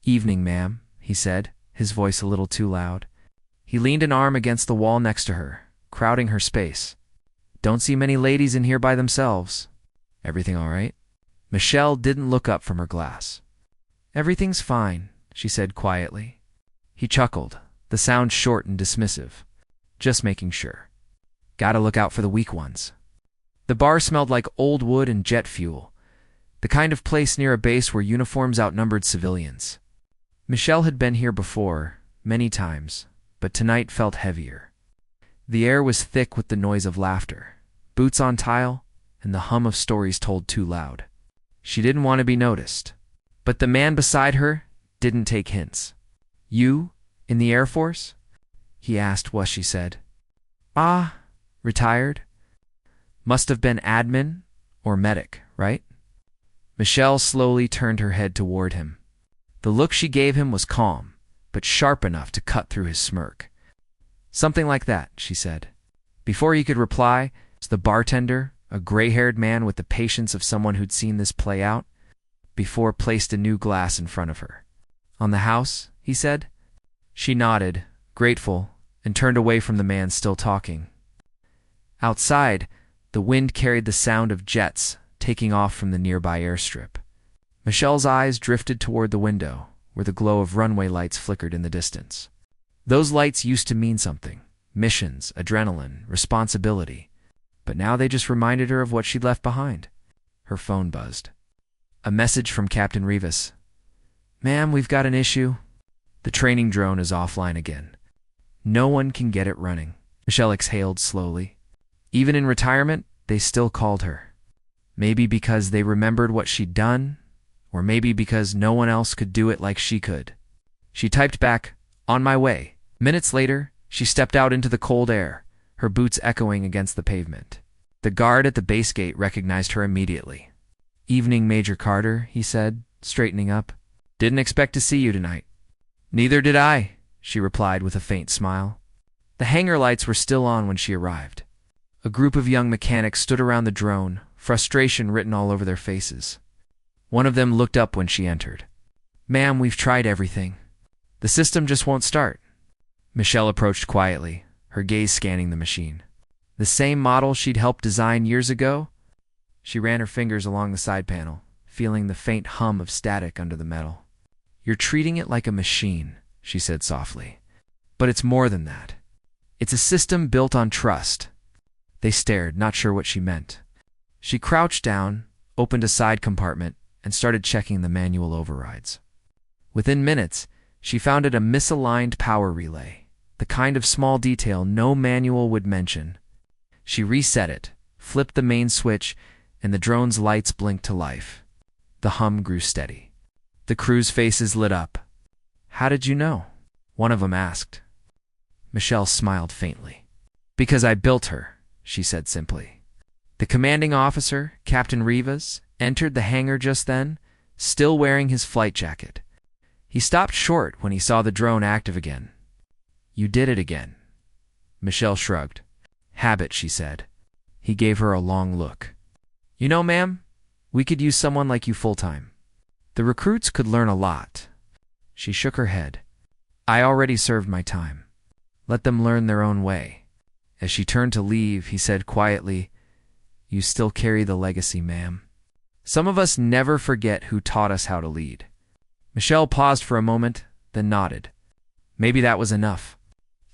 "Evening, ma'am," he said, his voice a little too loud. He leaned an arm against the wall next to her, crowding her space. "Don't see many ladies in here by themselves. Everything all right?" Michelle didn't look up from her glass. "Everything's fine," she said quietly. He chuckled, the sound short and dismissive. "Just making sure. Gotta look out for the weak ones." The bar smelled like old wood and jet fuel, the kind of place near a base where uniforms outnumbered civilians. Michelle had been here before, many times, but tonight felt heavier. The air was thick with the noise of laughter, boots on tile, and the hum of stories told too loud. She didn't want to be noticed, but the man beside her didn't take hints. "You, in the Air Force?" he asked what she said. "Ah, retired. Must have been admin or medic, right?" Michelle slowly turned her head toward him. The look she gave him was calm, but sharp enough to cut through his smirk. "Something like that," she said. Before he could reply, the bartender, a gray-haired man with the patience of someone who'd seen this play out before, placed a new glass in front of her. "On the house?" he said. She nodded, grateful, and turned away from the man still talking. Outside, the wind carried the sound of jets taking off from the nearby airstrip. Michelle's eyes drifted toward the window, where the glow of runway lights flickered in the distance. Those lights used to mean something: missions, adrenaline, responsibility. But now they just reminded her of what she'd left behind. Her phone buzzed. A message from Captain Rivas. "Ma'am, we've got an issue. The training drone is offline again. No one can get it running." Michelle exhaled slowly. Even in retirement, they still called her. Maybe because they remembered what she'd done, or maybe because no one else could do it like she could. She typed back, "On my way." Minutes later, she stepped out into the cold air, her boots echoing against the pavement. The guard at the base gate recognized her immediately. "Evening, Major Carter," he said, straightening up. "Didn't expect to see you tonight." "Neither did I," she replied with a faint smile. The hangar lights were still on when she arrived. A group of young mechanics stood around the drone, frustration written all over their faces. One of them looked up when she entered. "Ma'am, we've tried everything. The system just won't start." Michelle approached quietly, her gaze scanning the machine. The same model she'd helped design years ago? She ran her fingers along the side panel, feeling the faint hum of static under the metal. "You're treating it like a machine," she said softly. "But it's more than that. It's a system built on trust." They stared, not sure what she meant. She crouched down, opened a side compartment, and started checking the manual overrides. Within minutes, she found it a misaligned power relay, the kind of small detail no manual would mention. She reset it, flipped the main switch, and the drone's lights blinked to life. The hum grew steady. The crew's faces lit up. "How did you know?" one of them asked. Michelle smiled faintly. "Because I built her," she said simply. The commanding officer, Captain Rivas, entered the hangar just then, still wearing his flight jacket. He stopped short when he saw the drone active again. "You did it again." Michelle shrugged. "Habit," she said. He gave her a long look. "You know, ma'am, we could use someone like you full-time. The recruits could learn a lot." She shook her head. "I already served my time. Let them learn their own way." As she turned to leave, he said quietly, "You still carry the legacy, ma'am. Some of us never forget who taught us how to lead." Michelle paused for a moment, then nodded. Maybe that was enough.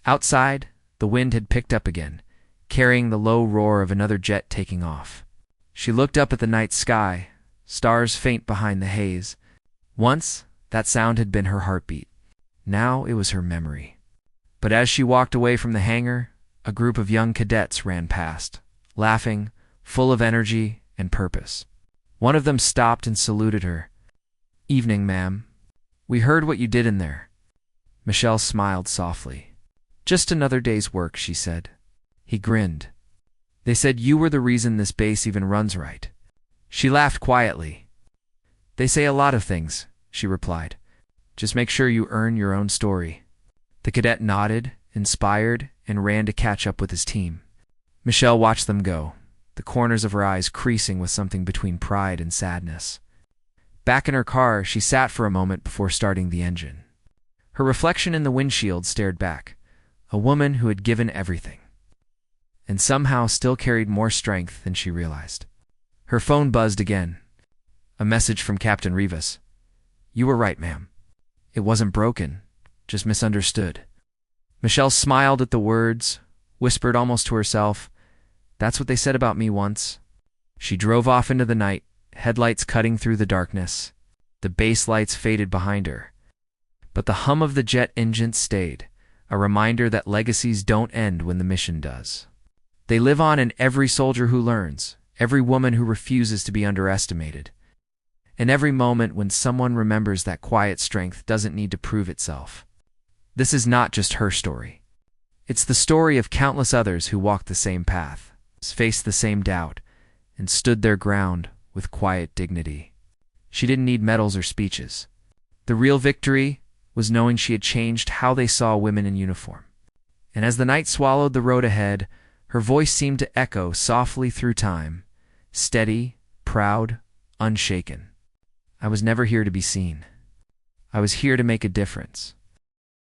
Outside, the wind had picked up again, carrying the low roar of another jet taking off. She looked up at the night sky, stars faint behind the haze. Once, that sound had been her heartbeat. Now it was her memory. But as she walked away from the hangar, a group of young cadets ran past, laughing, full of energy and purpose. One of them stopped and saluted her. "Evening, ma'am. We heard what you did in there." Michelle smiled softly. "Just another day's work," she said. He grinned. "They said you were the reason this base even runs right." She laughed quietly. "They say a lot of things," she replied. "Just make sure you earn your own story." The cadet nodded, inspired, and ran to catch up with his team. Michelle watched them go, the corners of her eyes creasing with something between pride and sadness. Back in her car, she sat for a moment before starting the engine. Her reflection in the windshield stared back, a woman who had given everything, and somehow still carried more strength than she realized. Her phone buzzed again. A message from Captain Rivas. "You were right, ma'am. It wasn't broken, just misunderstood." Michelle smiled at the words, whispered almost to herself, "That's what they said about me once." She drove off into the night, headlights cutting through the darkness. The base lights faded behind her, but the hum of the jet engine stayed, a reminder that legacies don't end when the mission does. They live on in every soldier who learns, every woman who refuses to be underestimated, and every moment when someone remembers that quiet strength doesn't need to prove itself. This is not just her story. It's the story of countless others who walked the same path, faced the same doubt, and stood their ground with quiet dignity. She didn't need medals or speeches. The real victory was knowing she had changed how they saw women in uniform. And as the night swallowed the road ahead, her voice seemed to echo softly through time, steady, proud, unshaken. "I was never here to be seen. I was here to make a difference."